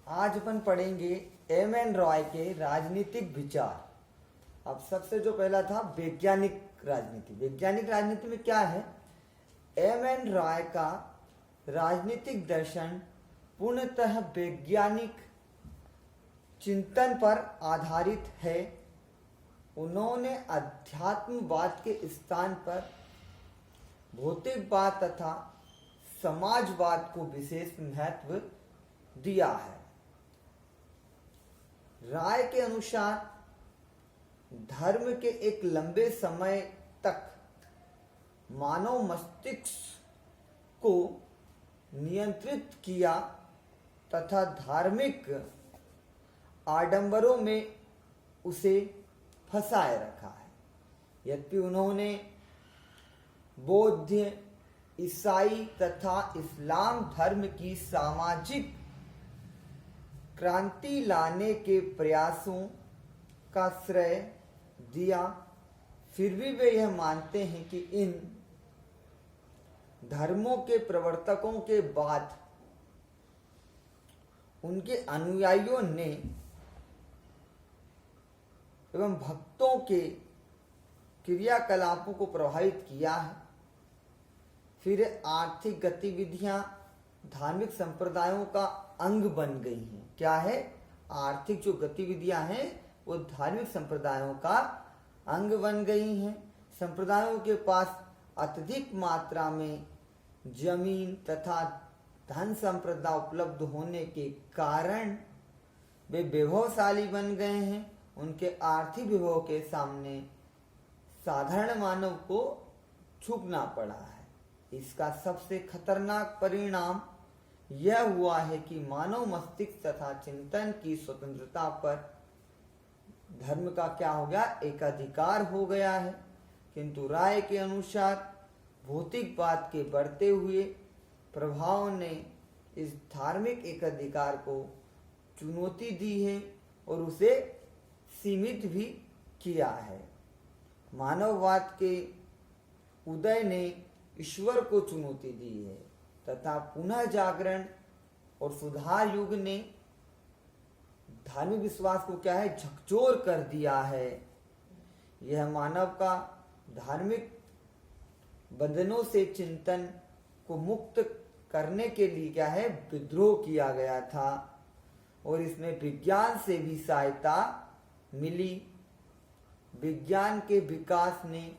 आज अपन पढ़ेंगे M N Roy के राजनीतिक विचार। अब सबसे जो पहला था वैज्ञानिक राजनीति। वैज्ञानिक राजनीति में क्या है? एम एन रॉय का राजनीतिक दर्शन पूर्णतः वैज्ञानिक चिंतन पर आधारित है। उन्होंने अध्यात्मवाद के स्थान पर भौतिकवाद तथा समाजवाद को विशेष महत्व दिया है। राय के अनुसार धर्म के एक लंबे समय तक मानव मस्तिष्क को नियंत्रित किया तथा धार्मिक आडंबरों में उसे फंसाए रखा है। यद्यपि उन्होंने बौद्ध, ईसाई तथा इस्लाम धर्म की सामाजिक क्रांति लाने के प्रयासों का श्रेय दिया, फिर भी वे यह मानते हैं कि इन धर्मों के प्रवर्तकों के बाद उनके अनुयायियों ने एवं भक्तों के क्रियाकलापों को प्रभावित किया है। फिर आर्थिक गतिविधियां धार्मिक संप्रदायों का अंग बन गई हैं। क्या है? आर्थिक जो गतिविधियां हैं वो धार्मिक संप्रदायों का अंग बन गई हैं। संप्रदायों के पास अत्यधिक मात्रा में जमीन तथा धन संपदा उपलब्ध होने के कारण वे वैभवशाली बन गए हैं। उनके आर्थिक विभव के सामने साधारण मानव को झुकना पड़ा है। इसका सबसे खतरनाक परिणाम यह हुआ है कि मानव मस्तिष्क तथा चिंतन की स्वतंत्रता पर धर्म का क्या हो गया? एकाधिकार हो गया है। किंतु राय के अनुसार भौतिकवाद के बढ़ते हुए प्रभाव ने इस धार्मिक एकाधिकार को चुनौती दी है और उसे सीमित भी किया है। मानववाद के उदय ने ईश्वर को चुनौती दी है तथा पुनः जागरण और सुधार युग ने धार्मिक विश्वास को क्या है? झकझोर कर दिया है। यह मानव का धार्मिक बंधनों से चिंतन को मुक्त करने के लिए क्या है? विद्रोह किया गया था और इसमें विज्ञान से भी सहायता मिली। विज्ञान के विकास ने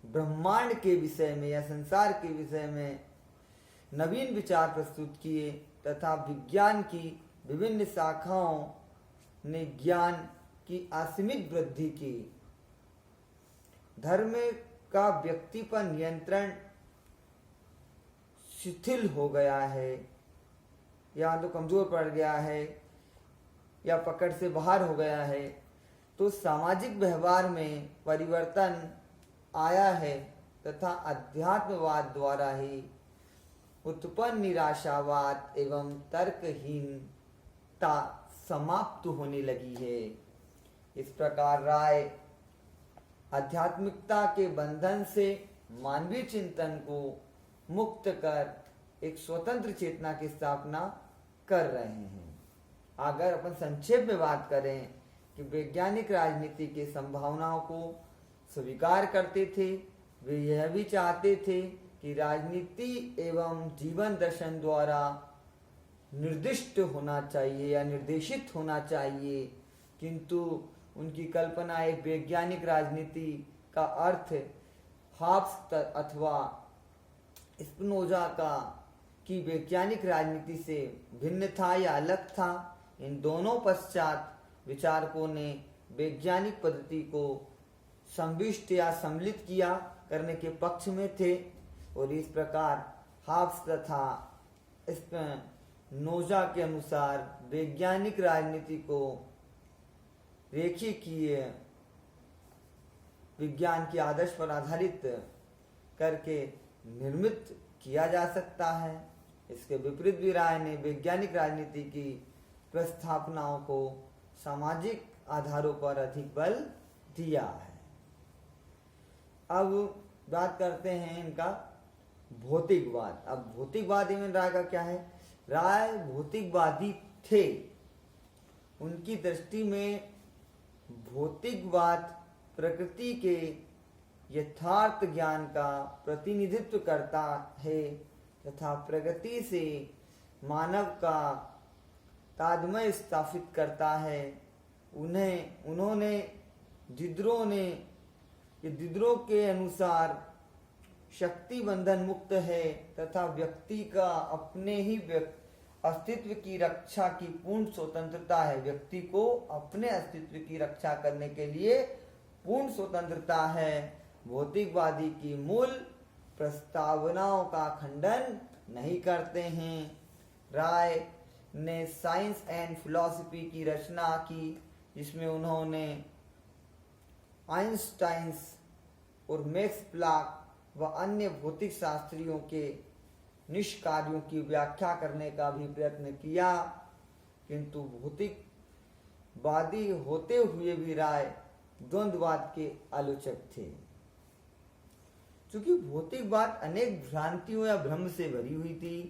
ब्रह्मांड के विषय में या संसार के विषय में नवीन विचार प्रस्तुत किए तथा विज्ञान की विभिन्न शाखाओं ने ज्ञान की असीमित वृद्धि की। धर्म का व्यक्ति पर नियंत्रण शिथिल हो गया है या तो कमजोर पड़ गया है या पकड़ से बाहर हो गया है। तो सामाजिक व्यवहार में परिवर्तन आया है तथा अध्यात्मवाद द्वारा ही उत्पन्न निराशावाद एवं तर्कहीनता समाप्त होने लगी है। इस प्रकार राय आध्यात्मिकता के बंधन से मानवीय चिंतन को मुक्त कर एक स्वतंत्र चेतना की स्थापना कर रहे हैं। अगर अपन संक्षेप में बात करें कि वैज्ञानिक राजनीति के संभावनाओं को स्वीकार करते थे, वे यह भी चाहते थे कि राजनीति एवं जीवन दर्शन द्वारा निर्दिष्ट होना चाहिए या निर्देशित होना चाहिए। किंतु उनकी कल्पना एक वैज्ञानिक राजनीति का अर्थ हॉब्स अथवा स्पिनोजा का की वैज्ञानिक राजनीति से भिन्न था या अलग था। इन दोनों पश्चात विचारकों ने वैज्ञानिक पद्धति को संविष्ट या सम्मिलित किया करने के पक्ष में थे और इस प्रकार हॉब्स तथा स्पिनोजा के अनुसार वैज्ञानिक राजनीति को रेखीय विज्ञान के आदर्श पर आधारित करके निर्मित किया जा सकता है। इसके विपरीत भी राय ने वैज्ञानिक राजनीति की प्रस्थापनाओं को सामाजिक आधारों पर अधिक बल दिया है। अब बात करते हैं इनका भौतिकवाद। अब भौतिकवाद एवं राय का क्या है? राय भौतिकवादी थे। उनकी दृष्टि में भौतिकवाद प्रकृति के यथार्थ ज्ञान का प्रतिनिधित्व करता है तथा प्रगति से मानव का तादात्म्य स्थापित करता है। उन्होंने दिद्रो के अनुसार शक्ति बंधन मुक्त है तथा व्यक्ति का अपने ही अस्तित्व की रक्षा की पूर्ण स्वतंत्रता है। व्यक्ति को अपने अस्तित्व की रक्षा करने के लिए पूर्ण स्वतंत्रता है। भौतिकवादी की मूल प्रस्तावनाओं का खंडन नहीं करते हैं। राय ने साइंस एंड फिलॉसफी की रचना की, जिसमें उन्होंने आइंस्टाइन और मैक्स प्लांक व अन्य भौतिक शास्त्रियों के निष्कार्यों की व्याख्या करने का भी प्रयत्न किया, किंतु भौतिकवादी होते हुए भी राय द्वंद्ववाद के आलोचक थे। चूंकि भौतिकवाद अनेक भ्रांतियों या भ्रम से भरी हुई थी,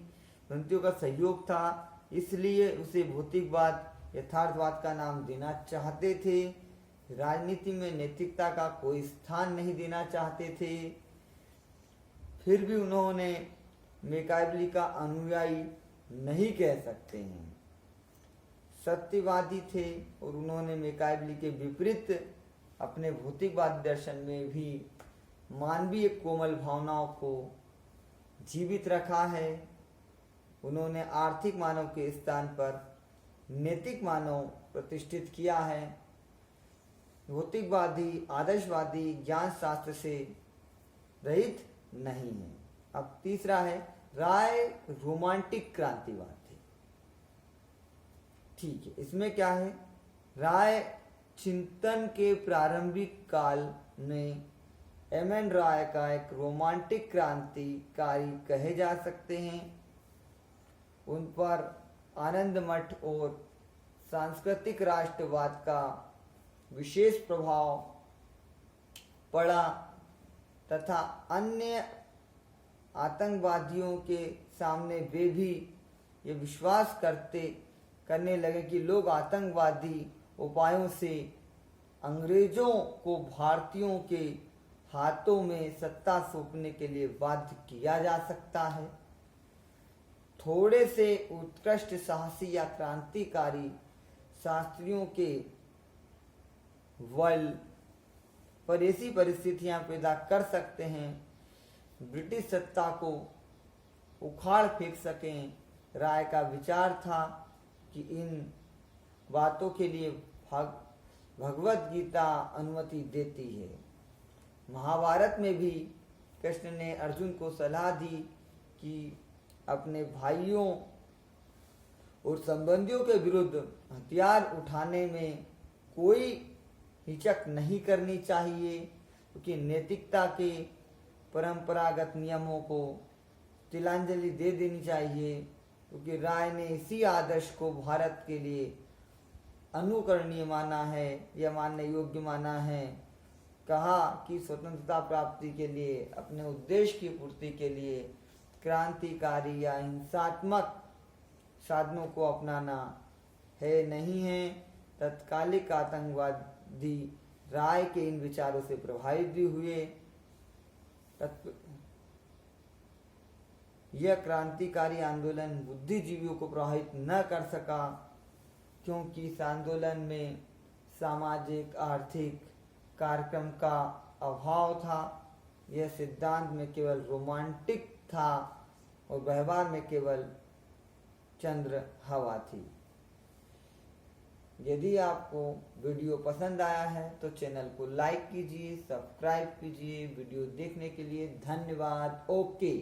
भ्रांतियों का सहयोग था, इसलिए उसे भौतिकवाद यथार्थवाद का नाम देना चाहते थे। राजनीति में नैतिकता का कोई स्थान नहीं देना चाहते थे। फिर भी उन्होंने मैकियावेली का अनुयायी नहीं कह सकते हैं, सत्यवादी थे और उन्होंने मैकियावेली के विपरीत अपने भौतिकवाद दर्शन में भी मानवीय कोमल भावनाओं को जीवित रखा है। उन्होंने आर्थिक मानव के स्थान पर नैतिक मानव प्रतिष्ठित किया है। भौतिकवादी आदर्शवादी ज्ञान शास्त्र से रहित नहीं है। अब तीसरा है, राय रोमांटिक क्रांतिवाद थे। ठीक है, इसमें क्या है, राय चिंतन के प्रारंभिक काल में एम.एन. राय का एक रोमांटिक क्रांतिकारी कहे जा सकते हैं। उन पर आनंद मठ और सांस्कृतिक राष्ट्रवाद का विशेष प्रभाव पड़ा तथा अन्य आतंकवादियों के सामने वे भी ये विश्वास करने लगे कि लोग आतंकवादी उपायों से अंग्रेजों को भारतीयों के हाथों में सत्ता सौंपने के लिए बाध्य किया जा सकता है। थोड़े से उत्कृष्ट साहसी या क्रांतिकारी शास्त्रियों के बल पर ऐसी परिस्थितियां पैदा कर सकते हैं ब्रिटिश सत्ता को उखाड़ फेंक सकें। राय का विचार था कि इन बातों के लिए भगवत गीता अनुमति देती है। महाभारत में भी कृष्ण ने अर्जुन को सलाह दी कि अपने भाइयों और संबंधियों के विरुद्ध हथियार उठाने में कोई हिचक नहीं करनी चाहिए, क्योंकि नैतिकता के परंपरागत नियमों को तिलांजलि दे देनी चाहिए, क्योंकि राय ने इसी आदर्श को भारत के लिए अनुकरणीय माना है या मानने योग्य माना है। कहा कि स्वतंत्रता प्राप्ति के लिए, अपने उद्देश्य की पूर्ति के लिए क्रांतिकारी या हिंसात्मक साधनों को अपनाना है नहीं है। तत्कालिक आतंकवादी राय के इन विचारों से प्रभावित भी हुए। यह क्रांतिकारी आंदोलन बुद्धिजीवियों को प्रभावित न कर सका, क्योंकि इस आंदोलन में सामाजिक आर्थिक कार्यक्रम का अभाव था। यह सिद्धांत में केवल रोमांटिक था और व्यवहार में केवल चंद्र हवा थी। यदि आपको वीडियो पसंद आया है तो चैनल को लाइक कीजिए, सब्सक्राइब कीजिए। वीडियो देखने के लिए धन्यवाद। ओके।